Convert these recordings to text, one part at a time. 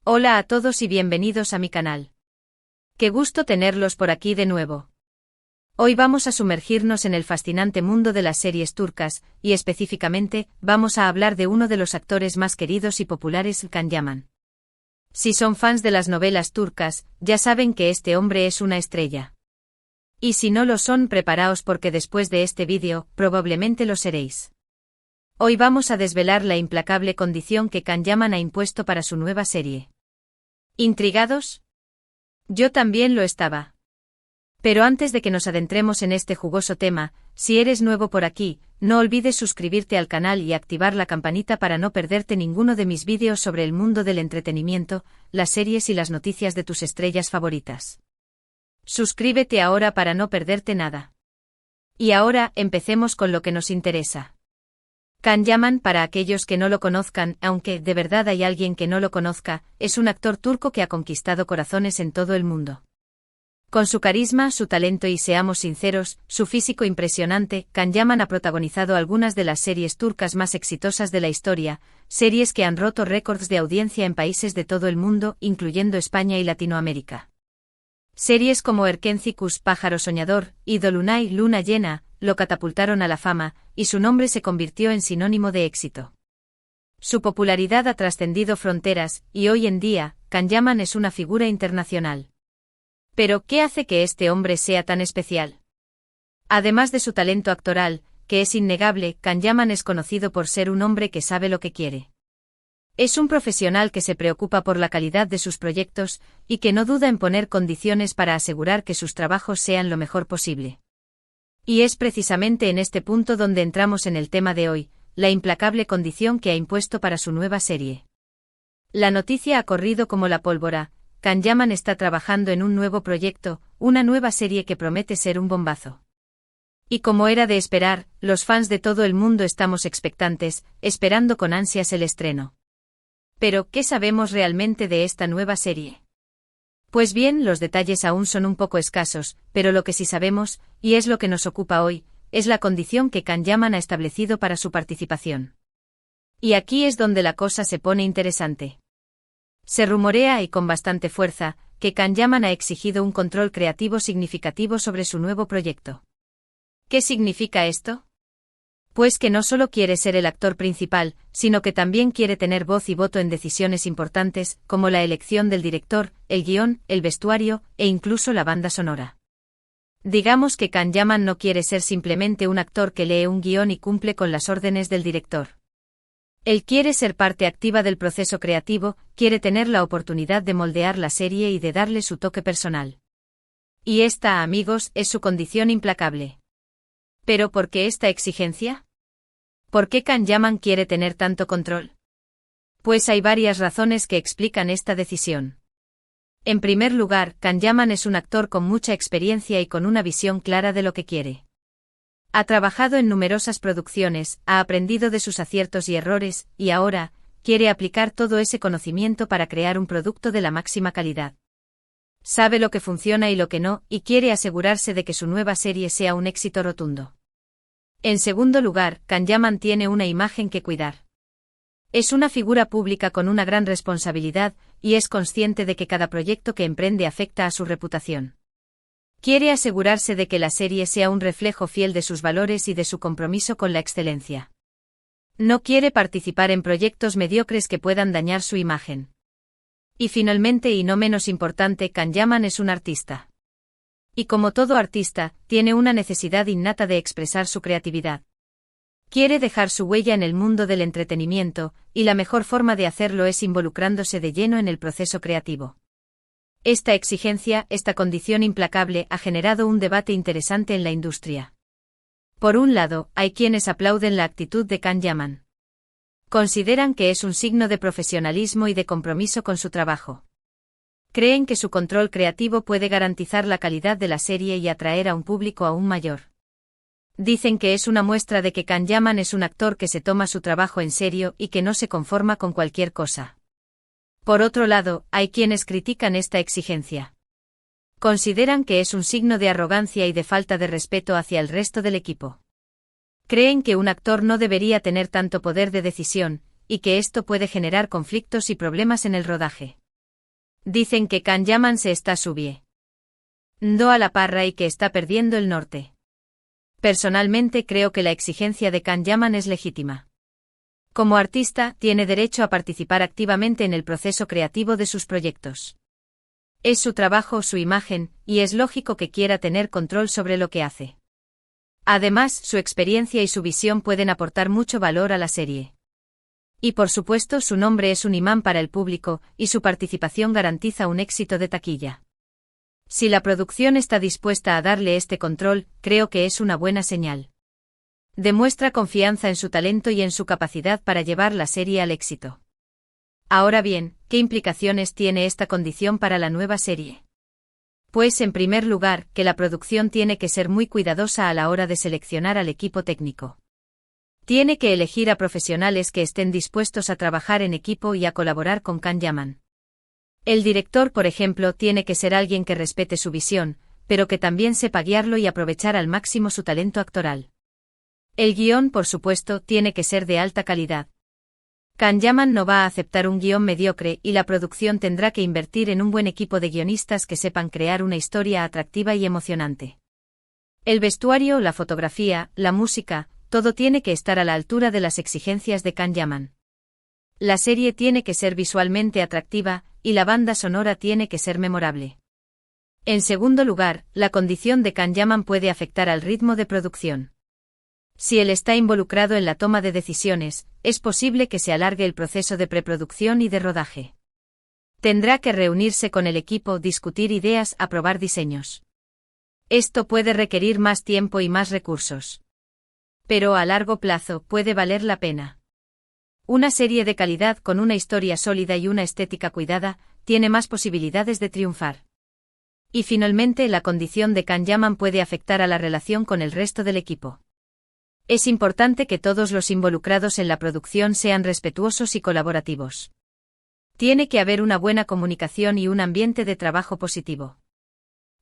Hola a todos y bienvenidos a mi canal. Qué gusto tenerlos por aquí de nuevo. Hoy vamos a sumergirnos en el fascinante mundo de las series turcas, y específicamente, vamos a hablar de uno de los actores más queridos y populares, Can Yaman. Si son fans de las novelas turcas, ya saben que este hombre es una estrella. Y si no lo son, preparaos porque después de este vídeo, probablemente lo seréis. Hoy vamos a desvelar la implacable condición que Can Yaman ha impuesto para su nueva serie. ¿Intrigados? Yo también lo estaba. Pero antes de que nos adentremos en este jugoso tema, si eres nuevo por aquí, no olvides suscribirte al canal y activar la campanita para no perderte ninguno de mis vídeos sobre el mundo del entretenimiento, las series y las noticias de tus estrellas favoritas. Suscríbete ahora para no perderte nada. Y ahora, empecemos con lo que nos interesa. Can Yaman, para aquellos que no lo conozcan, aunque de verdad hay alguien que no lo conozca, es un actor turco que ha conquistado corazones en todo el mundo. Con su carisma, su talento y, seamos sinceros, su físico impresionante, Can Yaman ha protagonizado algunas de las series turcas más exitosas de la historia, series que han roto récords de audiencia en países de todo el mundo, incluyendo España y Latinoamérica. Series como Erkencikus, Pájaro Soñador, y Dolunay, Luna Llena, lo catapultaron a la fama, y su nombre se convirtió en sinónimo de éxito. Su popularidad ha trascendido fronteras, y hoy en día, Can Yaman es una figura internacional. Pero, ¿qué hace que este hombre sea tan especial? Además de su talento actoral, que es innegable, Can Yaman es conocido por ser un hombre que sabe lo que quiere. Es un profesional que se preocupa por la calidad de sus proyectos, y que no duda en poner condiciones para asegurar que sus trabajos sean lo mejor posible. Y es precisamente en este punto donde entramos en el tema de hoy, la implacable condición que ha impuesto para su nueva serie. La noticia ha corrido como la pólvora. Can Yaman está trabajando en un nuevo proyecto, una nueva serie que promete ser un bombazo. Y como era de esperar, los fans de todo el mundo estamos expectantes, esperando con ansias el estreno. Pero, ¿qué sabemos realmente de esta nueva serie? Pues bien, los detalles aún son un poco escasos, pero lo que sí sabemos, y es lo que nos ocupa hoy, es la condición que Can Yaman ha establecido para su participación. Y aquí es donde la cosa se pone interesante. Se rumorea, y con bastante fuerza, que Can Yaman ha exigido un control creativo significativo sobre su nuevo proyecto. ¿Qué significa esto? Pues que no solo quiere ser el actor principal, sino que también quiere tener voz y voto en decisiones importantes, como la elección del director, el guión, el vestuario, e incluso la banda sonora. Digamos que Can Yaman no quiere ser simplemente un actor que lee un guión y cumple con las órdenes del director. Él quiere ser parte activa del proceso creativo, quiere tener la oportunidad de moldear la serie y de darle su toque personal. Y esta, amigos, es su condición implacable. ¿Pero por qué esta exigencia? ¿Por qué Can Yaman quiere tener tanto control? Pues hay varias razones que explican esta decisión. En primer lugar, Can Yaman es un actor con mucha experiencia y con una visión clara de lo que quiere. Ha trabajado en numerosas producciones, ha aprendido de sus aciertos y errores, y ahora, quiere aplicar todo ese conocimiento para crear un producto de la máxima calidad. Sabe lo que funciona y lo que no, y quiere asegurarse de que su nueva serie sea un éxito rotundo. En segundo lugar, Can Yaman tiene una imagen que cuidar. Es una figura pública con una gran responsabilidad, y es consciente de que cada proyecto que emprende afecta a su reputación. Quiere asegurarse de que la serie sea un reflejo fiel de sus valores y de su compromiso con la excelencia. No quiere participar en proyectos mediocres que puedan dañar su imagen. Y finalmente, y no menos importante, Can Yaman es un artista. Y como todo artista, tiene una necesidad innata de expresar su creatividad. Quiere dejar su huella en el mundo del entretenimiento, y la mejor forma de hacerlo es involucrándose de lleno en el proceso creativo. Esta exigencia, esta condición implacable, ha generado un debate interesante en la industria. Por un lado, hay quienes aplauden la actitud de Can Yaman. Consideran que es un signo de profesionalismo y de compromiso con su trabajo. Creen que su control creativo puede garantizar la calidad de la serie y atraer a un público aún mayor. Dicen que es una muestra de que Can Yaman es un actor que se toma su trabajo en serio y que no se conforma con cualquier cosa. Por otro lado, hay quienes critican esta exigencia. Consideran que es un signo de arrogancia y de falta de respeto hacia el resto del equipo. Creen que un actor no debería tener tanto poder de decisión, y que esto puede generar conflictos y problemas en el rodaje. Dicen que Can Yaman se está subiendo a la parra y que está perdiendo el norte. Personalmente creo que la exigencia de Can Yaman es legítima. Como artista, tiene derecho a participar activamente en el proceso creativo de sus proyectos. Es su trabajo, su imagen, y es lógico que quiera tener control sobre lo que hace. Además, su experiencia y su visión pueden aportar mucho valor a la serie. Y por supuesto, su nombre es un imán para el público, y su participación garantiza un éxito de taquilla. Si la producción está dispuesta a darle este control, creo que es una buena señal. Demuestra confianza en su talento y en su capacidad para llevar la serie al éxito. Ahora bien, ¿qué implicaciones tiene esta condición para la nueva serie? Pues en primer lugar, que la producción tiene que ser muy cuidadosa a la hora de seleccionar al equipo técnico. Tiene que elegir a profesionales que estén dispuestos a trabajar en equipo y a colaborar con Can Yaman. El director, por ejemplo, tiene que ser alguien que respete su visión, pero que también sepa guiarlo y aprovechar al máximo su talento actoral. El guión, por supuesto, tiene que ser de alta calidad. Can Yaman no va a aceptar un guión mediocre y la producción tendrá que invertir en un buen equipo de guionistas que sepan crear una historia atractiva y emocionante. El vestuario, la fotografía, la música, todo tiene que estar a la altura de las exigencias de Can Yaman. La serie tiene que ser visualmente atractiva, y la banda sonora tiene que ser memorable. En segundo lugar, la condición de Can Yaman puede afectar al ritmo de producción. Si él está involucrado en la toma de decisiones, es posible que se alargue el proceso de preproducción y de rodaje. Tendrá que reunirse con el equipo, discutir ideas, aprobar diseños. Esto puede requerir más tiempo y más recursos. Pero a largo plazo puede valer la pena. Una serie de calidad con una historia sólida y una estética cuidada, tiene más posibilidades de triunfar. Y finalmente, la condición de Can Yaman puede afectar a la relación con el resto del equipo. Es importante que todos los involucrados en la producción sean respetuosos y colaborativos. Tiene que haber una buena comunicación y un ambiente de trabajo positivo.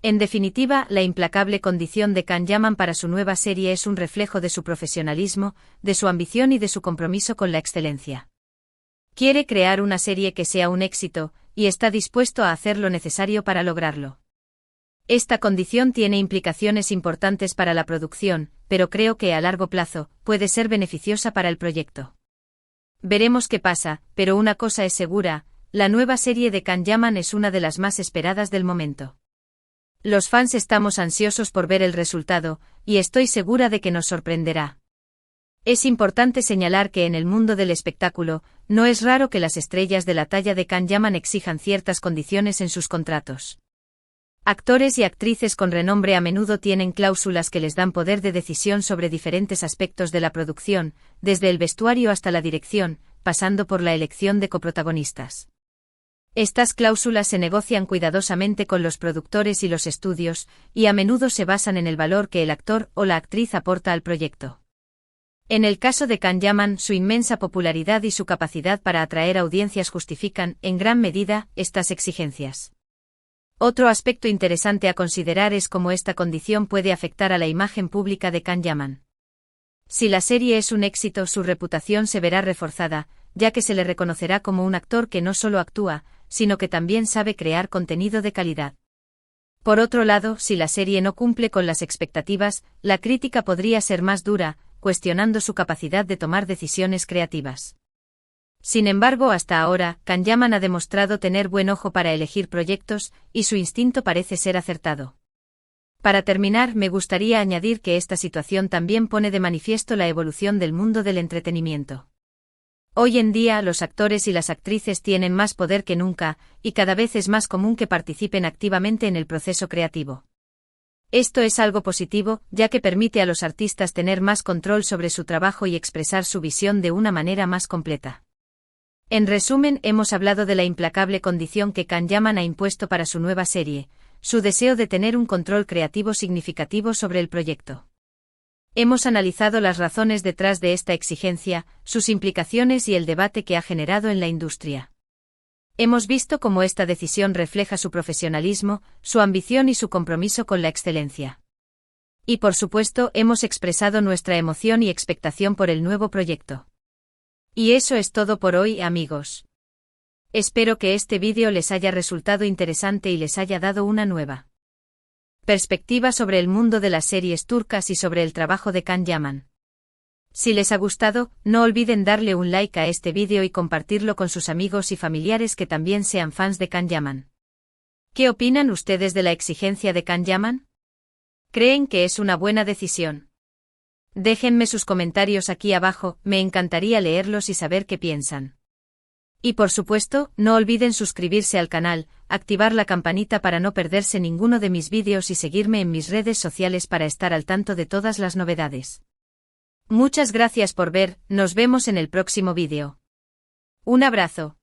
En definitiva, la implacable condición de Can Yaman para su nueva serie es un reflejo de su profesionalismo, de su ambición y de su compromiso con la excelencia. Quiere crear una serie que sea un éxito, y está dispuesto a hacer lo necesario para lograrlo. Esta condición tiene implicaciones importantes para la producción, pero creo que a largo plazo puede ser beneficiosa para el proyecto. Veremos qué pasa, pero una cosa es segura, la nueva serie de Can Yaman es una de las más esperadas del momento. Los fans estamos ansiosos por ver el resultado, y estoy segura de que nos sorprenderá. Es importante señalar que en el mundo del espectáculo, no es raro que las estrellas de la talla de Can Yaman exijan ciertas condiciones en sus contratos. Actores y actrices con renombre a menudo tienen cláusulas que les dan poder de decisión sobre diferentes aspectos de la producción, desde el vestuario hasta la dirección, pasando por la elección de coprotagonistas. Estas cláusulas se negocian cuidadosamente con los productores y los estudios, y a menudo se basan en el valor que el actor o la actriz aporta al proyecto. En el caso de Can Yaman, su inmensa popularidad y su capacidad para atraer audiencias justifican, en gran medida, estas exigencias. Otro aspecto interesante a considerar es cómo esta condición puede afectar a la imagen pública de Can Yaman. Si la serie es un éxito, su reputación se verá reforzada, ya que se le reconocerá como un actor que no solo actúa, sino que también sabe crear contenido de calidad. Por otro lado, si la serie no cumple con las expectativas, la crítica podría ser más dura, cuestionando su capacidad de tomar decisiones creativas. Sin embargo, hasta ahora, Can Yaman ha demostrado tener buen ojo para elegir proyectos, y su instinto parece ser acertado. Para terminar, me gustaría añadir que esta situación también pone de manifiesto la evolución del mundo del entretenimiento. Hoy en día, los actores y las actrices tienen más poder que nunca, y cada vez es más común que participen activamente en el proceso creativo. Esto es algo positivo, ya que permite a los artistas tener más control sobre su trabajo y expresar su visión de una manera más completa. En resumen, hemos hablado de la implacable condición que Can Yaman ha impuesto para su nueva serie, su deseo de tener un control creativo significativo sobre el proyecto. Hemos analizado las razones detrás de esta exigencia, sus implicaciones y el debate que ha generado en la industria. Hemos visto cómo esta decisión refleja su profesionalismo, su ambición y su compromiso con la excelencia. Y por supuesto, hemos expresado nuestra emoción y expectación por el nuevo proyecto. Y eso es todo por hoy, amigos. Espero que este vídeo les haya resultado interesante y les haya dado una nueva perspectiva sobre el mundo de las series turcas y sobre el trabajo de Can Yaman. Si les ha gustado, no olviden darle un like a este vídeo y compartirlo con sus amigos y familiares que también sean fans de Can Yaman. ¿Qué opinan ustedes de la exigencia de Can Yaman? ¿Creen que es una buena decisión? Déjenme sus comentarios aquí abajo, me encantaría leerlos y saber qué piensan. Y por supuesto, no olviden suscribirse al canal, activar la campanita para no perderse ninguno de mis vídeos y seguirme en mis redes sociales para estar al tanto de todas las novedades. Muchas gracias por ver, nos vemos en el próximo vídeo. Un abrazo.